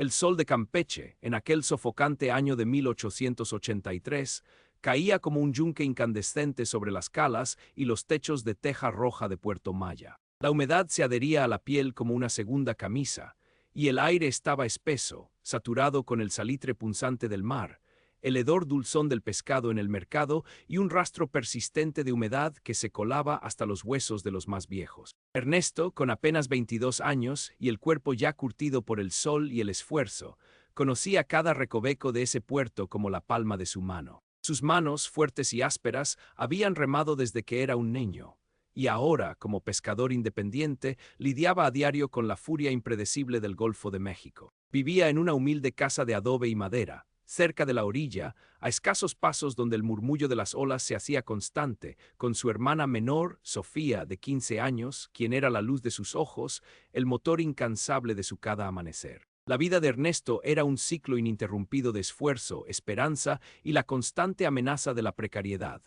El sol de Campeche, en aquel sofocante año de 1883, caía como un yunque incandescente sobre las calas y los techos de teja roja de Puerto Maya. La humedad se adhería a la piel como una segunda camisa, y el aire estaba espeso, saturado con el salitre punzante del mar, el hedor dulzón del pescado en el mercado y un rastro persistente de humedad que se colaba hasta los huesos de los más viejos. Ernesto, con apenas 22 años y el cuerpo ya curtido por el sol y el esfuerzo, conocía cada recoveco de ese puerto como la palma de su mano. Sus manos, fuertes y ásperas, habían remado desde que era un niño, y ahora, como pescador independiente, lidiaba a diario con la furia impredecible del Golfo de México. Vivía en una humilde casa de adobe y madera, cerca de la orilla, a escasos pasos donde el murmullo de las olas se hacía constante, con su hermana menor, Sofía, de 15 años, quien era la luz de sus ojos, el motor incansable de su cada amanecer. La vida de Ernesto era un ciclo ininterrumpido de esfuerzo, esperanza y la constante amenaza de la precariedad.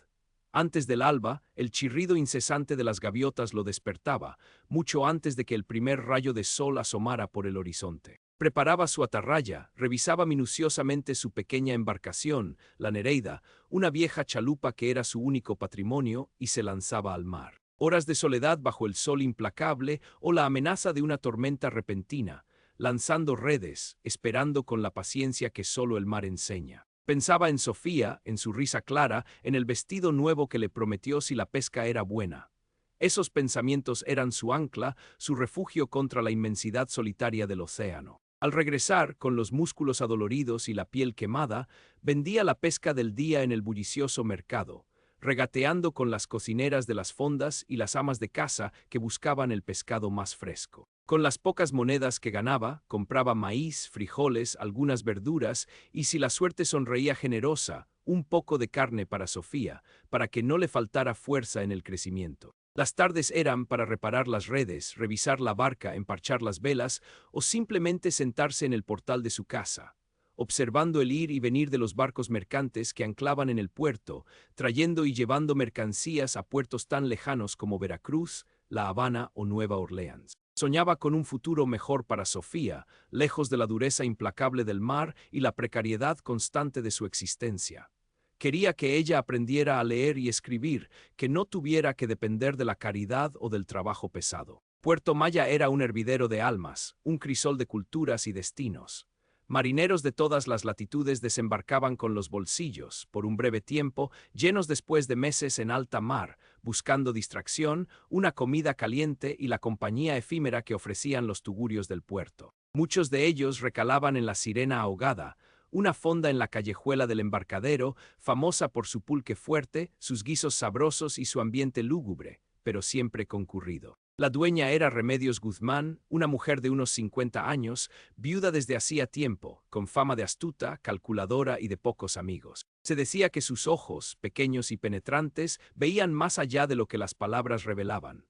Antes del alba, el chirrido incesante de las gaviotas lo despertaba, mucho antes de que el primer rayo de sol asomara por el horizonte. Preparaba su atarraya, revisaba minuciosamente su pequeña embarcación, la Nereida, una vieja chalupa que era su único patrimonio, y se lanzaba al mar. Horas de soledad bajo el sol implacable o la amenaza de una tormenta repentina, lanzando redes, esperando con la paciencia que solo el mar enseña. Pensaba en Sofía, en su risa clara, en el vestido nuevo que le prometió si la pesca era buena. Esos pensamientos eran su ancla, su refugio contra la inmensidad solitaria del océano. Al regresar, con los músculos adoloridos y la piel quemada, vendía la pesca del día en el bullicioso mercado, regateando con las cocineras de las fondas y las amas de casa que buscaban el pescado más fresco. Con las pocas monedas que ganaba, compraba maíz, frijoles, algunas verduras y, si la suerte sonreía generosa, un poco de carne para Sofía, para que no le faltara fuerza en el crecimiento. Las tardes eran para reparar las redes, revisar la barca, emparchar las velas o simplemente sentarse en el portal de su casa, observando el ir y venir de los barcos mercantes que anclaban en el puerto, trayendo y llevando mercancías a puertos tan lejanos como Veracruz, La Habana o Nueva Orleans. Soñaba con un futuro mejor para Sofía, lejos de la dureza implacable del mar y la precariedad constante de su existencia. Quería que ella aprendiera a leer y escribir, que no tuviera que depender de la caridad o del trabajo pesado. Puerto Maya era un hervidero de almas, un crisol de culturas y destinos. Marineros de todas las latitudes desembarcaban con los bolsillos, por un breve tiempo, llenos después de meses en alta mar, buscando distracción, una comida caliente y la compañía efímera que ofrecían los tugurios del puerto. Muchos de ellos recalaban en la Sirena Ahogada, una fonda en la callejuela del embarcadero, famosa por su pulque fuerte, sus guisos sabrosos y su ambiente lúgubre, pero siempre concurrido. La dueña era Remedios Guzmán, una mujer de unos 50 años, viuda desde hacía tiempo, con fama de astuta, calculadora y de pocos amigos. Se decía que sus ojos, pequeños y penetrantes, veían más allá de lo que las palabras revelaban.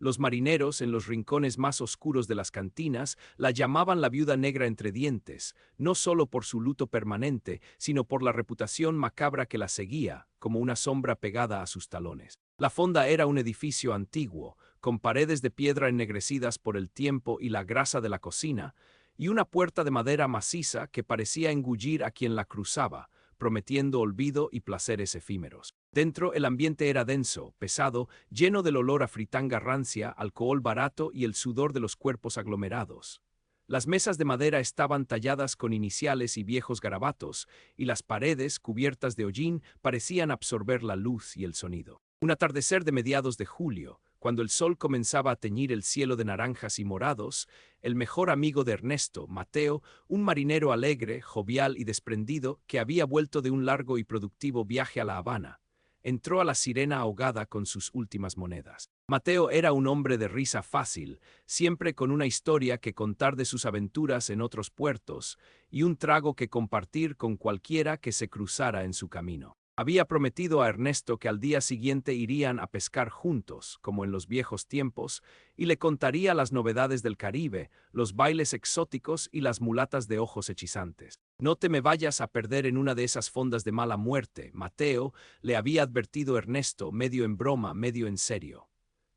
Los marineros, en los rincones más oscuros de las cantinas, la llamaban la viuda negra entre dientes, no solo por su luto permanente, sino por la reputación macabra que la seguía, como una sombra pegada a sus talones. La fonda era un edificio antiguo, con paredes de piedra ennegrecidas por el tiempo y la grasa de la cocina, y una puerta de madera maciza que parecía engullir a quien la cruzaba, prometiendo olvido y placeres efímeros. Dentro el ambiente era denso, pesado, lleno del olor a fritanga rancia, alcohol barato y el sudor de los cuerpos aglomerados. Las mesas de madera estaban talladas con iniciales y viejos garabatos, y las paredes, cubiertas de hollín, parecían absorber la luz y el sonido. Un atardecer de mediados de julio, cuando el sol comenzaba a teñir el cielo de naranjas y morados, el mejor amigo de Ernesto, Mateo, un marinero alegre, jovial y desprendido que había vuelto de un largo y productivo viaje a La Habana, entró a la Sirena Ahogada con sus últimas monedas. Mateo era un hombre de risa fácil, siempre con una historia que contar de sus aventuras en otros puertos y un trago que compartir con cualquiera que se cruzara en su camino. Había prometido a Ernesto que al día siguiente irían a pescar juntos, como en los viejos tiempos, y le contaría las novedades del Caribe, los bailes exóticos y las mulatas de ojos hechizantes. «No te me vayas a perder en una de esas fondas de mala muerte, Mateo», le había advertido Ernesto, medio en broma, medio en serio.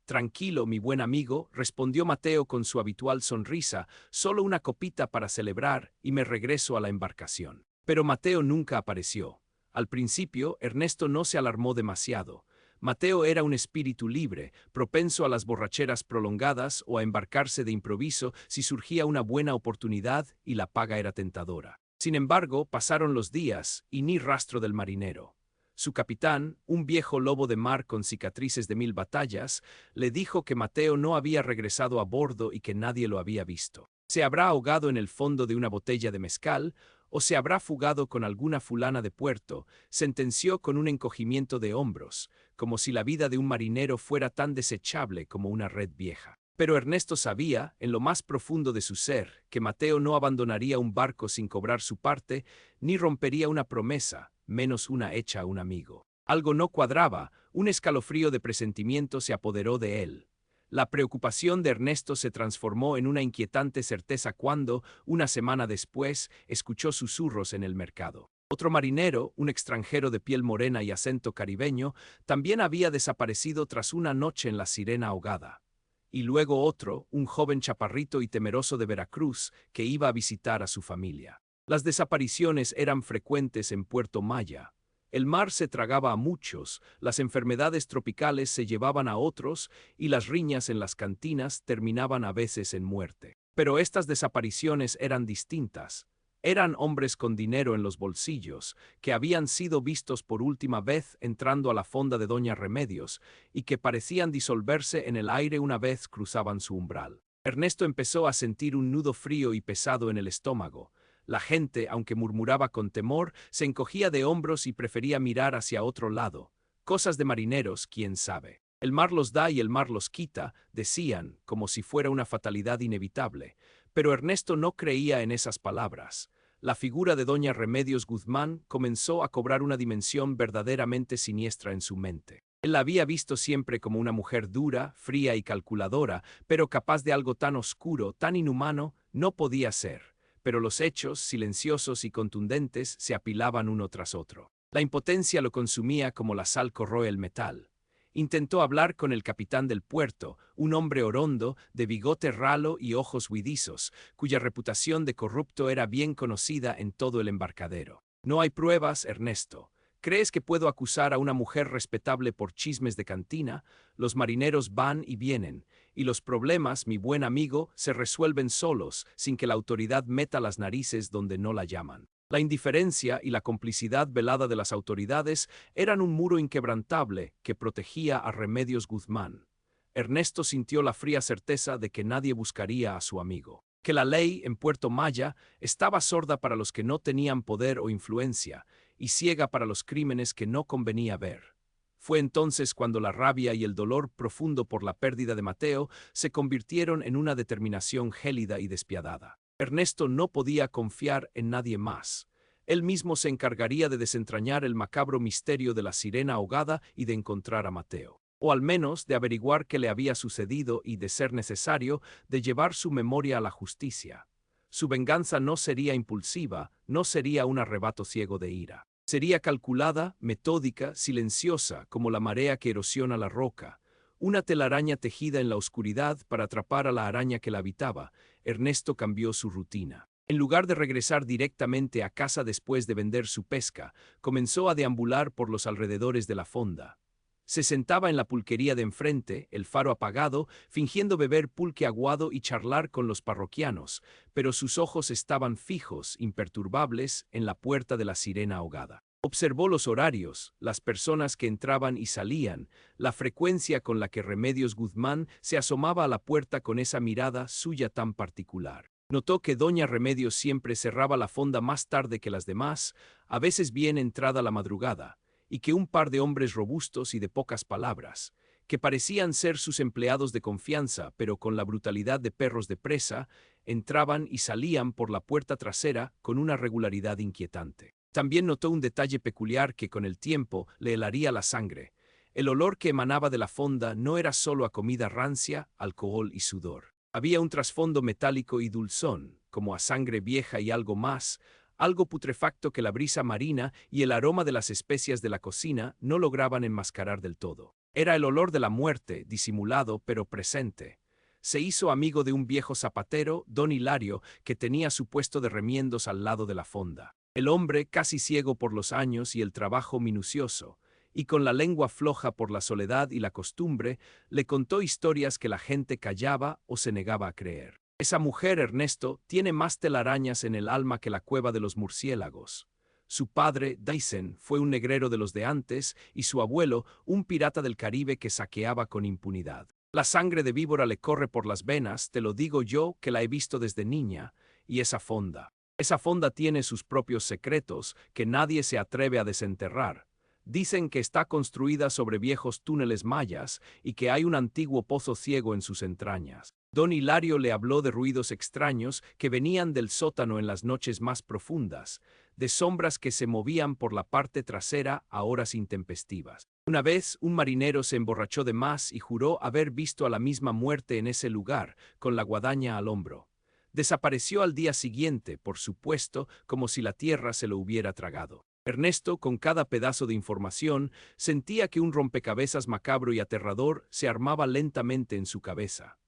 Tranquilo, mi buen amigo, respondió Mateo con su habitual sonrisa, solo una copita para celebrar y me regreso a la embarcación. Pero Mateo nunca apareció. Al principio, Ernesto no se alarmó demasiado. Mateo era un espíritu libre, propenso a las borracheras prolongadas o a embarcarse de improviso si surgía una buena oportunidad y la paga era tentadora. Sin embargo, pasaron los días y ni rastro del marinero. Su capitán, un viejo lobo de mar con cicatrices de 1000 batallas, le dijo que Mateo no había regresado a bordo y que nadie lo había visto. Se habrá ahogado en el fondo de una botella de mezcal o se habrá fugado con alguna fulana de puerto, sentenció con un encogimiento de hombros, como si la vida de un marinero fuera tan desechable como una red vieja. Pero Ernesto sabía, en lo más profundo de su ser, que Mateo no abandonaría un barco sin cobrar su parte, ni rompería una promesa, menos una hecha a un amigo. Algo no cuadraba, un escalofrío de presentimiento se apoderó de él. La preocupación de Ernesto se transformó en una inquietante certeza cuando, una semana después, escuchó susurros en el mercado. Otro marinero, un extranjero de piel morena y acento caribeño, también había desaparecido tras una noche en la Sirena ahogada. Y luego otro, un joven chaparrito y temeroso de Veracruz, que iba a visitar a su familia. Las desapariciones eran frecuentes en Puerto Maya. El mar se tragaba a muchos, las enfermedades tropicales se llevaban a otros y las riñas en las cantinas terminaban a veces en muerte. Pero estas desapariciones eran distintas. Eran hombres con dinero en los bolsillos, que habían sido vistos por última vez entrando a la fonda de Doña Remedios y que parecían disolverse en el aire una vez cruzaban su umbral. Ernesto empezó a sentir un nudo frío y pesado en el estómago. La gente, aunque murmuraba con temor, se encogía de hombros y prefería mirar hacia otro lado. Cosas de marineros, quién sabe. El mar los da y el mar los quita, decían, como si fuera una fatalidad inevitable. Pero Ernesto no creía en esas palabras. La figura de Doña Remedios Guzmán comenzó a cobrar una dimensión verdaderamente siniestra en su mente. Él la había visto siempre como una mujer dura, fría y calculadora, pero capaz de algo tan oscuro, tan inhumano, no podía ser. Pero los hechos, silenciosos y contundentes, se apilaban uno tras otro. La impotencia lo consumía como la sal corroe el metal. Intentó hablar con el capitán del puerto, un hombre orondo, de bigote ralo y ojos huidizos, cuya reputación de corrupto era bien conocida en todo el embarcadero. No hay pruebas, Ernesto. ¿Crees que puedo acusar a una mujer respetable por chismes de cantina? Los marineros van y vienen, y los problemas, mi buen amigo, se resuelven solos, sin que la autoridad meta las narices donde no la llaman. La indiferencia y la complicidad velada de las autoridades eran un muro inquebrantable que protegía a Remedios Guzmán. Ernesto sintió la fría certeza de que nadie buscaría a su amigo. Que la ley, en Puerto Maya, estaba sorda para los que no tenían poder o influencia, y ciega para los crímenes que no convenía ver. Fue entonces cuando la rabia y el dolor profundo por la pérdida de Mateo se convirtieron en una determinación gélida y despiadada. Ernesto no podía confiar en nadie más. Él mismo se encargaría de desentrañar el macabro misterio de la sirena ahogada y de encontrar a Mateo. O al menos de averiguar qué le había sucedido y, de ser necesario, de llevar su memoria a la justicia. Su venganza no sería impulsiva, no sería un arrebato ciego de ira. Sería calculada, metódica, silenciosa, como la marea que erosiona la roca. Una telaraña tejida en la oscuridad para atrapar a la araña que la habitaba. Ernesto cambió su rutina. En lugar de regresar directamente a casa después de vender su pesca, comenzó a deambular por los alrededores de la fonda. Se sentaba en la pulquería de enfrente, el faro apagado, fingiendo beber pulque aguado y charlar con los parroquianos, pero sus ojos estaban fijos, imperturbables, en la puerta de la sirena ahogada. Observó los horarios, las personas que entraban y salían, la frecuencia con la que Remedios Guzmán se asomaba a la puerta con esa mirada suya tan particular. Notó que Doña Remedios siempre cerraba la fonda más tarde que las demás, a veces bien entrada la madrugada, y que un par de hombres robustos y de pocas palabras, que parecían ser sus empleados de confianza, pero con la brutalidad de perros de presa, entraban y salían por la puerta trasera con una regularidad inquietante. También notó un detalle peculiar que con el tiempo le helaría la sangre. El olor que emanaba de la fonda no era solo a comida rancia, alcohol y sudor. Había un trasfondo metálico y dulzón, como a sangre vieja y algo más, algo putrefacto que la brisa marina y el aroma de las especias de la cocina no lograban enmascarar del todo. Era el olor de la muerte, disimulado pero presente. Se hizo amigo de un viejo zapatero, don Hilario, que tenía su puesto de remiendos al lado de la fonda. El hombre, casi ciego por los años y el trabajo minucioso, y con la lengua floja por la soledad y la costumbre, le contó historias que la gente callaba o se negaba a creer. Esa mujer, Ernesto, tiene más telarañas en el alma que la cueva de los murciélagos. Su padre, Dyson, fue un negrero de los de antes y su abuelo, un pirata del Caribe que saqueaba con impunidad. La sangre de víbora le corre por las venas, te lo digo yo que la he visto desde niña, y esa fonda. Esa fonda tiene sus propios secretos que nadie se atreve a desenterrar. Dicen que está construida sobre viejos túneles mayas y que hay un antiguo pozo ciego en sus entrañas. Don Hilario le habló de ruidos extraños que venían del sótano en las noches más profundas, de sombras que se movían por la parte trasera a horas intempestivas. Una vez, un marinero se emborrachó de más y juró haber visto a la misma muerte en ese lugar, con la guadaña al hombro. Desapareció al día siguiente, por supuesto, como si la tierra se lo hubiera tragado. Ernesto, con cada pedazo de información, sentía que un rompecabezas macabro y aterrador se armaba lentamente en su cabeza.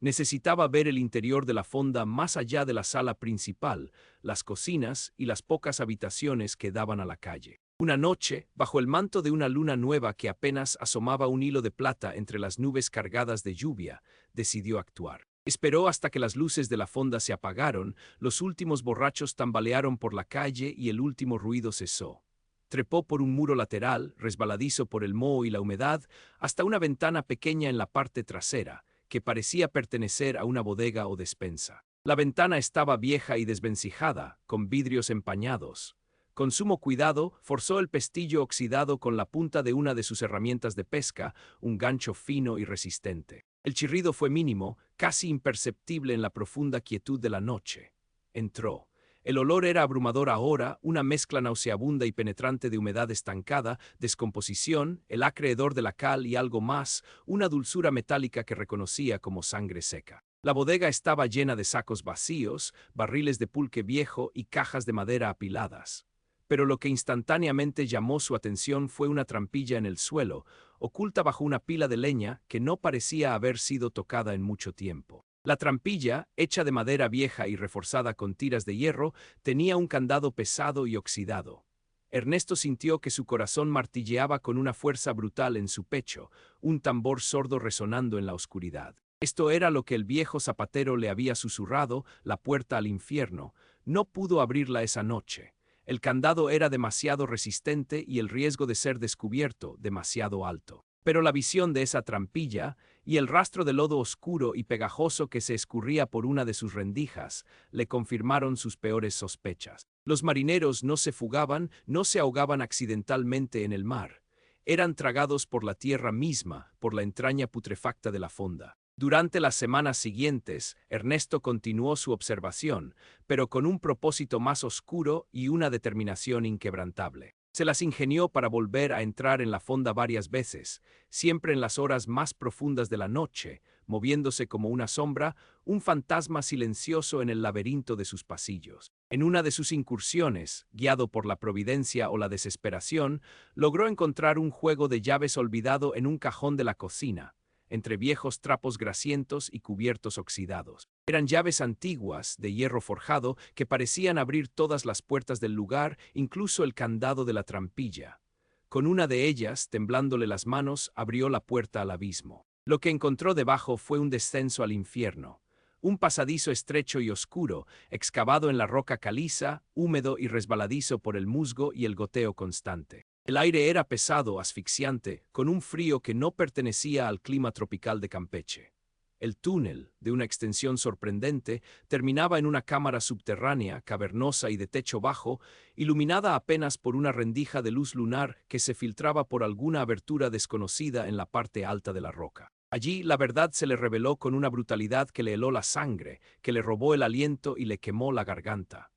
Necesitaba ver el interior de la fonda más allá de la sala principal, las cocinas y las pocas habitaciones que daban a la calle. Una noche, bajo el manto de una luna nueva que apenas asomaba un hilo de plata entre las nubes cargadas de lluvia, decidió actuar. Esperó hasta que las luces de la fonda se apagaron, los últimos borrachos tambalearon por la calle y el último ruido cesó. Trepó por un muro lateral, resbaladizo por el moho y la humedad, hasta una ventana pequeña en la parte trasera, que parecía pertenecer a una bodega o despensa. La ventana estaba vieja y desvencijada, con vidrios empañados. Con sumo cuidado, forzó el pestillo oxidado con la punta de una de sus herramientas de pesca, un gancho fino y resistente. El chirrido fue mínimo, casi imperceptible en la profunda quietud de la noche. Entró. El olor era abrumador ahora, una mezcla nauseabunda y penetrante de humedad estancada, descomposición, el acre hedor de la cal y algo más, una dulzura metálica que reconocía como sangre seca. La bodega estaba llena de sacos vacíos, barriles de pulque viejo y cajas de madera apiladas. Pero lo que instantáneamente llamó su atención fue una trampilla en el suelo, oculta bajo una pila de leña que no parecía haber sido tocada en mucho tiempo. La trampilla, hecha de madera vieja y reforzada con tiras de hierro, tenía un candado pesado y oxidado. Ernesto sintió que su corazón martilleaba con una fuerza brutal en su pecho, un tambor sordo resonando en la oscuridad. Esto era lo que el viejo zapatero le había susurrado, la puerta al infierno. No pudo abrirla esa noche. El candado era demasiado resistente y el riesgo de ser descubierto demasiado alto. Pero la visión de esa trampilla y el rastro de lodo oscuro y pegajoso que se escurría por una de sus rendijas le confirmaron sus peores sospechas. Los marineros no se fugaban, no se ahogaban accidentalmente en el mar. Eran tragados por la tierra misma, por la entraña putrefacta de la fonda. Durante las semanas siguientes, Ernesto continuó su observación, pero con un propósito más oscuro y una determinación inquebrantable. Se las ingenió para volver a entrar en la fonda varias veces, siempre en las horas más profundas de la noche, moviéndose como una sombra, un fantasma silencioso en el laberinto de sus pasillos. En una de sus incursiones, guiado por la providencia o la desesperación, logró encontrar un juego de llaves olvidado en un cajón de la cocina, entre viejos trapos grasientos y cubiertos oxidados. Eran llaves antiguas, de hierro forjado, que parecían abrir todas las puertas del lugar, incluso el candado de la trampilla. Con una de ellas, temblándole las manos, abrió la puerta al abismo. Lo que encontró debajo fue un descenso al infierno. Un pasadizo estrecho y oscuro, excavado en la roca caliza, húmedo y resbaladizo por el musgo y el goteo constante. El aire era pesado, asfixiante, con un frío que no pertenecía al clima tropical de Campeche. El túnel, de una extensión sorprendente, terminaba en una cámara subterránea, cavernosa y de techo bajo, iluminada apenas por una rendija de luz lunar que se filtraba por alguna abertura desconocida en la parte alta de la roca. Allí la verdad se le reveló con una brutalidad que le heló la sangre, que le robó el aliento y le quemó la garganta.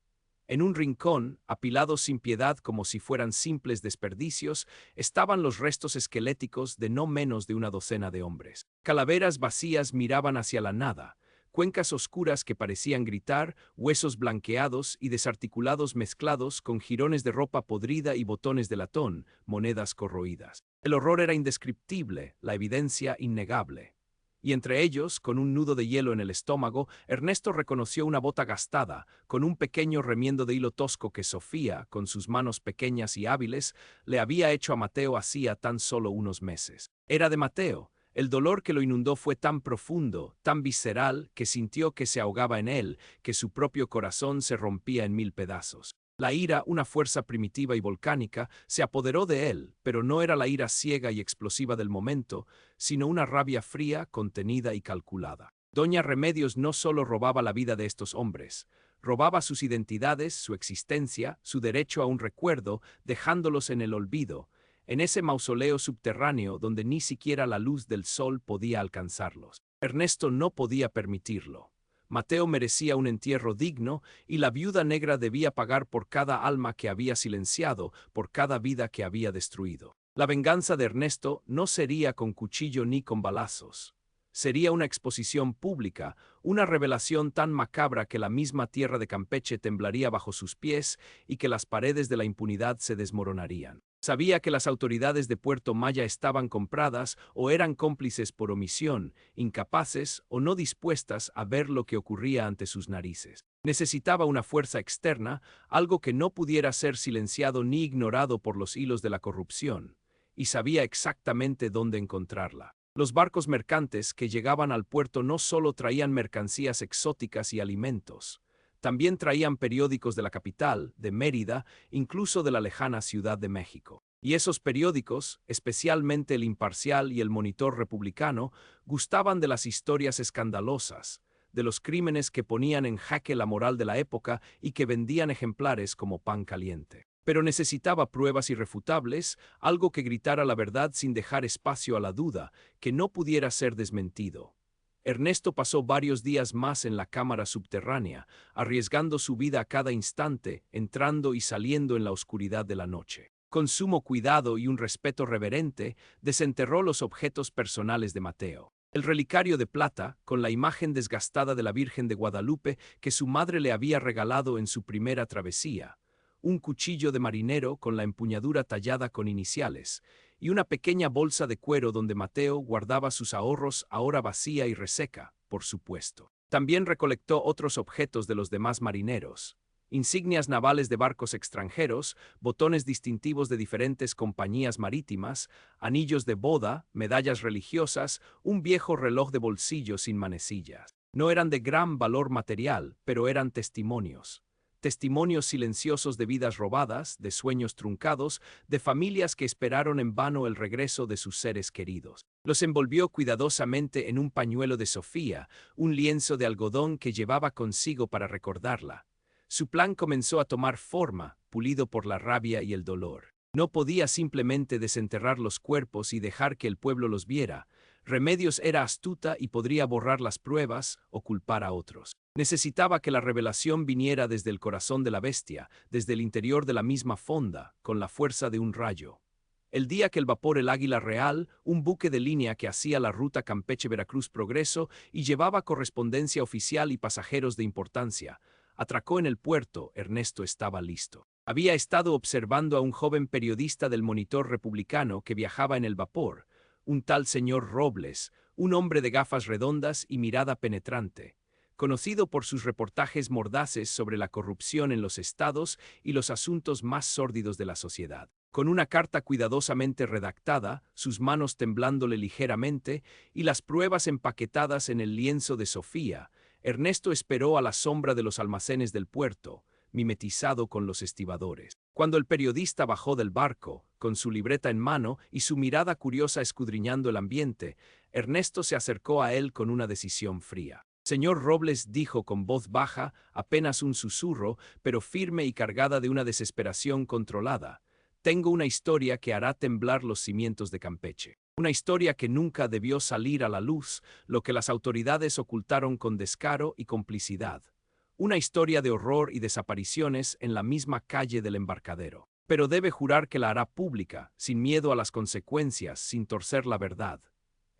En un rincón, apilados sin piedad como si fueran simples desperdicios, estaban los restos esqueléticos de no menos de una docena de hombres. Calaveras vacías miraban hacia la nada, cuencas oscuras que parecían gritar, huesos blanqueados y desarticulados mezclados con jirones de ropa podrida y botones de latón, monedas corroídas. El horror era indescriptible, la evidencia innegable. Y entre ellos, con un nudo de hielo en el estómago, Ernesto reconoció una bota gastada, con un pequeño remiendo de hilo tosco que Sofía, con sus manos pequeñas y hábiles, le había hecho a Mateo hacía tan solo unos meses. Era de Mateo. El dolor que lo inundó fue tan profundo, tan visceral, que sintió que se ahogaba en él, que su propio corazón se rompía en mil pedazos. La ira, una fuerza primitiva y volcánica, se apoderó de él, pero no era la ira ciega y explosiva del momento, sino una rabia fría, contenida y calculada. Doña Remedios no solo robaba la vida de estos hombres, robaba sus identidades, su existencia, su derecho a un recuerdo, dejándolos en el olvido, en ese mausoleo subterráneo donde ni siquiera la luz del sol podía alcanzarlos. Ernesto no podía permitirlo. Mateo merecía un entierro digno y la viuda negra debía pagar por cada alma que había silenciado, por cada vida que había destruido. La venganza de Ernesto no sería con cuchillo ni con balazos. Sería una exposición pública, una revelación tan macabra que la misma tierra de Campeche temblaría bajo sus pies y que las paredes de la impunidad se desmoronarían. Sabía que las autoridades de Puerto Maya estaban compradas o eran cómplices por omisión, incapaces o no dispuestas a ver lo que ocurría ante sus narices. Necesitaba una fuerza externa, algo que no pudiera ser silenciado ni ignorado por los hilos de la corrupción, y sabía exactamente dónde encontrarla. Los barcos mercantes que llegaban al puerto no solo traían mercancías exóticas y alimentos, también traían periódicos de la capital, de Mérida, incluso de la lejana Ciudad de México. Y esos periódicos, especialmente el Imparcial y el Monitor Republicano, gustaban de las historias escandalosas, de los crímenes que ponían en jaque la moral de la época y que vendían ejemplares como pan caliente. Pero necesitaba pruebas irrefutables, algo que gritara la verdad sin dejar espacio a la duda, que no pudiera ser desmentido. Ernesto pasó varios días más en la cámara subterránea, arriesgando su vida a cada instante, entrando y saliendo en la oscuridad de la noche. Con sumo cuidado y un respeto reverente, desenterró los objetos personales de Mateo. El relicario de plata, con la imagen desgastada de la Virgen de Guadalupe que su madre le había regalado en su primera travesía, un cuchillo de marinero con la empuñadura tallada con iniciales, y una pequeña bolsa de cuero donde Mateo guardaba sus ahorros, ahora vacía y reseca, por supuesto. También recolectó otros objetos de los demás marineros: insignias navales de barcos extranjeros, botones distintivos de diferentes compañías marítimas, anillos de boda, medallas religiosas, un viejo reloj de bolsillo sin manecillas. No eran de gran valor material, pero eran testimonios. Testimonios silenciosos de vidas robadas, de sueños truncados, de familias que esperaron en vano el regreso de sus seres queridos. Los envolvió cuidadosamente en un pañuelo de Sofía, un lienzo de algodón que llevaba consigo para recordarla. Su plan comenzó a tomar forma, pulido por la rabia y el dolor. No podía simplemente desenterrar los cuerpos y dejar que el pueblo los viera. Remedios era astuta y podría borrar las pruebas o culpar a otros. Necesitaba que la revelación viniera desde el corazón de la bestia, desde el interior de la misma fonda, con la fuerza de un rayo. El día que el vapor El Águila Real, un buque de línea que hacía la ruta Campeche-Veracruz Progreso y llevaba correspondencia oficial y pasajeros de importancia, atracó en el puerto, Ernesto estaba listo. Había estado observando a un joven periodista del Monitor Republicano que viajaba en el vapor, un tal señor Robles, un hombre de gafas redondas y mirada penetrante, conocido por sus reportajes mordaces sobre la corrupción en los estados y los asuntos más sórdidos de la sociedad. Con una carta cuidadosamente redactada, sus manos temblándole ligeramente y las pruebas empaquetadas en el lienzo de Sofía, Ernesto esperó a la sombra de los almacenes del puerto, mimetizado con los estibadores. Cuando el periodista bajó del barco, con su libreta en mano y su mirada curiosa escudriñando el ambiente, Ernesto se acercó a él con una decisión fría. Señor Robles, dijo con voz baja, apenas un susurro, pero firme y cargada de una desesperación controlada. Tengo una historia que hará temblar los cimientos de Campeche. Una historia que nunca debió salir a la luz, lo que las autoridades ocultaron con descaro y complicidad. Una historia de horror y desapariciones en la misma calle del embarcadero. Pero debe jurar que la hará pública, sin miedo a las consecuencias, sin torcer la verdad.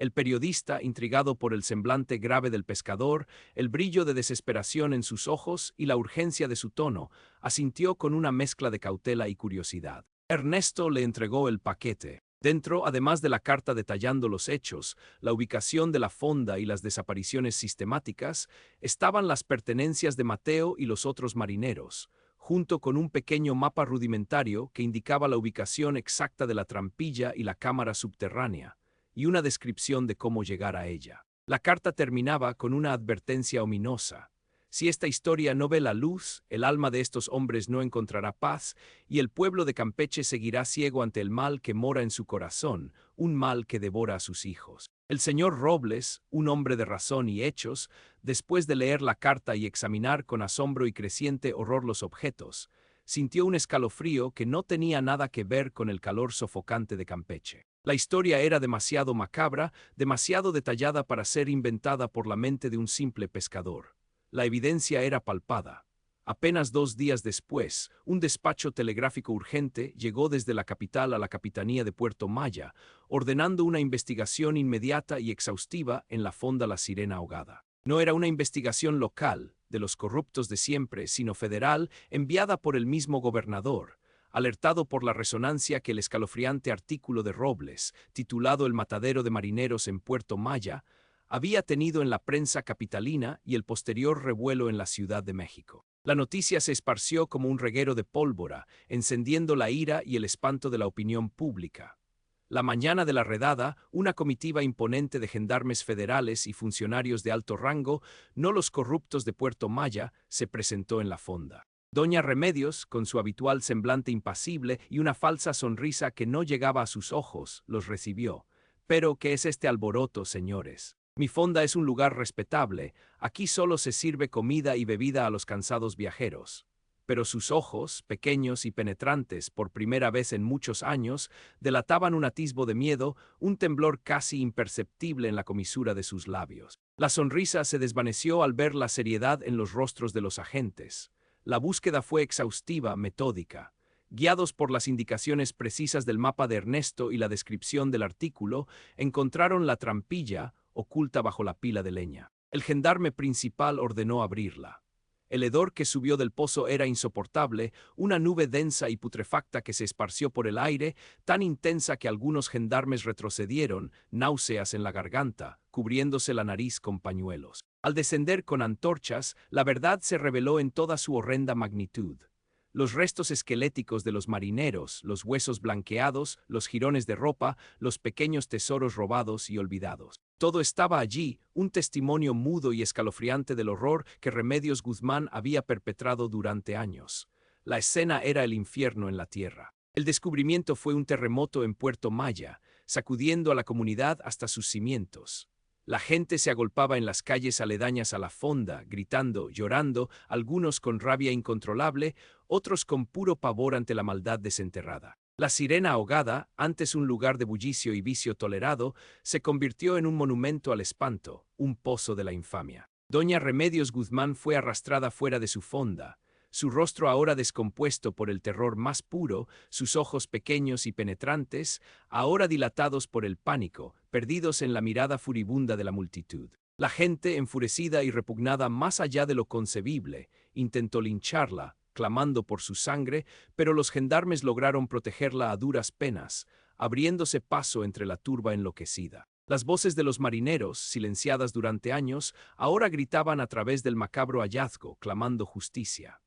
El periodista, intrigado por el semblante grave del pescador, el brillo de desesperación en sus ojos y la urgencia de su tono, asintió con una mezcla de cautela y curiosidad. Ernesto le entregó el paquete. Dentro, además de la carta detallando los hechos, la ubicación de la fonda y las desapariciones sistemáticas, estaban las pertenencias de Mateo y los otros marineros, junto con un pequeño mapa rudimentario que indicaba la ubicación exacta de la trampilla y la cámara subterránea, y una descripción de cómo llegar a ella. La carta terminaba con una advertencia ominosa. Si esta historia no ve la luz, el alma de estos hombres no encontrará paz, y el pueblo de Campeche seguirá ciego ante el mal que mora en su corazón, un mal que devora a sus hijos. El señor Robles, un hombre de razón y hechos, después de leer la carta y examinar con asombro y creciente horror los objetos, sintió un escalofrío que no tenía nada que ver con el calor sofocante de Campeche. La historia era demasiado macabra, demasiado detallada para ser inventada por la mente de un simple pescador. La evidencia era palpable. Apenas 2 días después, un despacho telegráfico urgente llegó desde la capital a la Capitanía de Puerto Maya, ordenando una investigación inmediata y exhaustiva en la fonda La Sirena Ahogada. No era una investigación local, de los corruptos de siempre, sino federal, enviada por el mismo gobernador, alertado por la resonancia que el escalofriante artículo de Robles, titulado El matadero de marineros en Puerto Maya, había tenido en la prensa capitalina y el posterior revuelo en la Ciudad de México. La noticia se esparció como un reguero de pólvora, encendiendo la ira y el espanto de la opinión pública. La mañana de la redada, una comitiva imponente de gendarmes federales y funcionarios de alto rango, no los corruptos de Puerto Maya, se presentó en la fonda. Doña Remedios, con su habitual semblante impasible y una falsa sonrisa que no llegaba a sus ojos, los recibió. «¿Pero qué es este alboroto, señores? Mi fonda es un lugar respetable, aquí solo se sirve comida y bebida a los cansados viajeros». Pero sus ojos, pequeños y penetrantes por primera vez en muchos años, delataban un atisbo de miedo, un temblor casi imperceptible en la comisura de sus labios. La sonrisa se desvaneció al ver la seriedad en los rostros de los agentes. La búsqueda fue exhaustiva, metódica. Guiados por las indicaciones precisas del mapa de Ernesto y la descripción del artículo, encontraron la trampilla oculta bajo la pila de leña. El gendarme principal ordenó abrirla. El hedor que subió del pozo era insoportable, una nube densa y putrefacta que se esparció por el aire, tan intensa que algunos gendarmes retrocedieron, náuseas en la garganta, cubriéndose la nariz con pañuelos. Al descender con antorchas, la verdad se reveló en toda su horrenda magnitud. Los restos esqueléticos de los marineros, los huesos blanqueados, los jirones de ropa, los pequeños tesoros robados y olvidados. Todo estaba allí, un testimonio mudo y escalofriante del horror que Remedios Guzmán había perpetrado durante años. La escena era el infierno en la tierra. El descubrimiento fue un terremoto en Puerto Maya, sacudiendo a la comunidad hasta sus cimientos. La gente se agolpaba en las calles aledañas a la fonda, gritando, llorando, algunos con rabia incontrolable, otros con puro pavor ante la maldad desenterrada. La Sirena Ahogada, antes un lugar de bullicio y vicio tolerado, se convirtió en un monumento al espanto, un pozo de la infamia. Doña Remedios Guzmán fue arrastrada fuera de su fonda. Su rostro ahora descompuesto por el terror más puro, sus ojos pequeños y penetrantes, ahora dilatados por el pánico, perdidos en la mirada furibunda de la multitud. La gente, enfurecida y repugnada más allá de lo concebible, intentó lincharla, clamando por su sangre, pero los gendarmes lograron protegerla a duras penas, abriéndose paso entre la turba enloquecida. Las voces de los marineros, silenciadas durante años, ahora gritaban a través del macabro hallazgo, clamando justicia.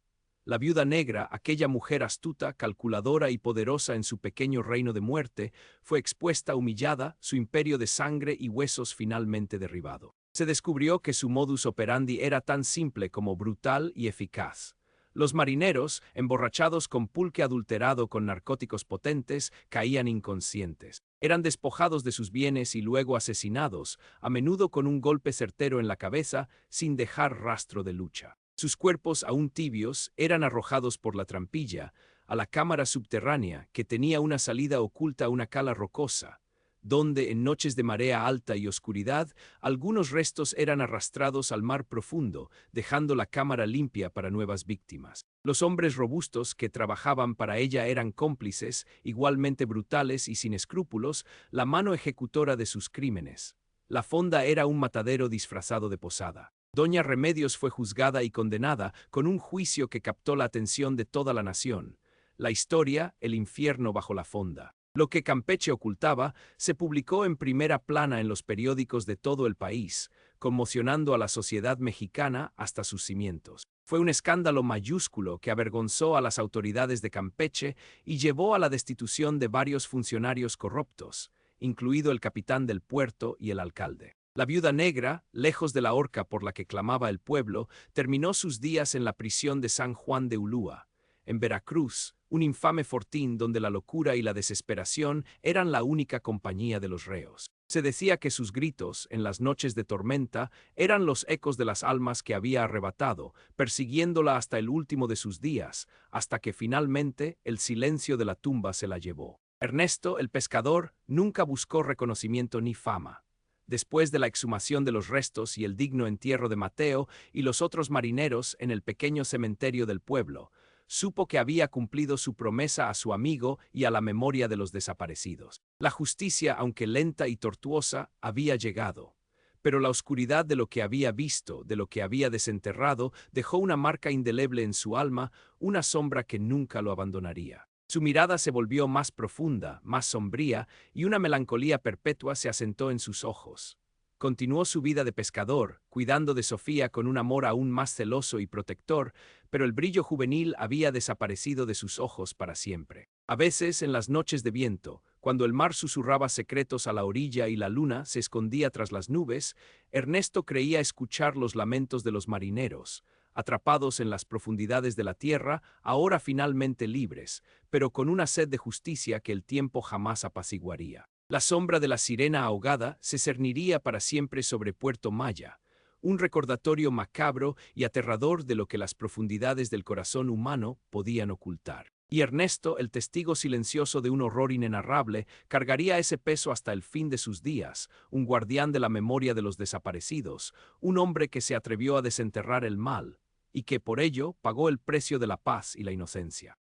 La viuda negra, aquella mujer astuta, calculadora y poderosa en su pequeño reino de muerte, fue expuesta, humillada, su imperio de sangre y huesos finalmente derribado. Se descubrió que su modus operandi era tan simple como brutal y eficaz. Los marineros, emborrachados con pulque adulterado con narcóticos potentes, caían inconscientes. Eran despojados de sus bienes y luego asesinados, a menudo con un golpe certero en la cabeza, sin dejar rastro de lucha. Sus cuerpos, aún tibios, eran arrojados por la trampilla a la cámara subterránea que tenía una salida oculta a una cala rocosa, donde, en noches de marea alta y oscuridad, algunos restos eran arrastrados al mar profundo, dejando la cámara limpia para nuevas víctimas. Los hombres robustos que trabajaban para ella eran cómplices, igualmente brutales y sin escrúpulos, la mano ejecutora de sus crímenes. La fonda era un matadero disfrazado de posada. Doña Remedios fue juzgada y condenada con un juicio que captó la atención de toda la nación. La historia, el infierno bajo la fonda. Lo que Campeche ocultaba se publicó en primera plana en los periódicos de todo el país, conmocionando a la sociedad mexicana hasta sus cimientos. Fue un escándalo mayúsculo que avergonzó a las autoridades de Campeche y llevó a la destitución de varios funcionarios corruptos, incluido el capitán del puerto y el alcalde. La viuda negra, lejos de la horca por la que clamaba el pueblo, terminó sus días en la prisión de San Juan de Ulúa, en Veracruz, un infame fortín donde la locura y la desesperación eran la única compañía de los reos. Se decía que sus gritos, en las noches de tormenta, eran los ecos de las almas que había arrebatado, persiguiéndola hasta el último de sus días, hasta que finalmente el silencio de la tumba se la llevó. Ernesto, el pescador, nunca buscó reconocimiento ni fama. Después de la exhumación de los restos y el digno entierro de Mateo y los otros marineros en el pequeño cementerio del pueblo, supo que había cumplido su promesa a su amigo y a la memoria de los desaparecidos. La justicia, aunque lenta y tortuosa, había llegado. Pero la oscuridad de lo que había visto, de lo que había desenterrado, dejó una marca indeleble en su alma, una sombra que nunca lo abandonaría. Su mirada se volvió más profunda, más sombría, y una melancolía perpetua se asentó en sus ojos. Continuó su vida de pescador, cuidando de Sofía con un amor aún más celoso y protector, pero el brillo juvenil había desaparecido de sus ojos para siempre. A veces, en las noches de viento, cuando el mar susurraba secretos a la orilla y la luna se escondía tras las nubes, Ernesto creía escuchar los lamentos de los marineros, atrapados en las profundidades de la tierra, ahora finalmente libres, pero con una sed de justicia que el tiempo jamás apaciguaría. La sombra de la sirena ahogada se cerniría para siempre sobre Puerto Maya, un recordatorio macabro y aterrador de lo que las profundidades del corazón humano podían ocultar. Y Ernesto, el testigo silencioso de un horror inenarrable, cargaría ese peso hasta el fin de sus días, un guardián de la memoria de los desaparecidos, un hombre que se atrevió a desenterrar el mal, y que por ello pagó el precio de la paz y la inocencia.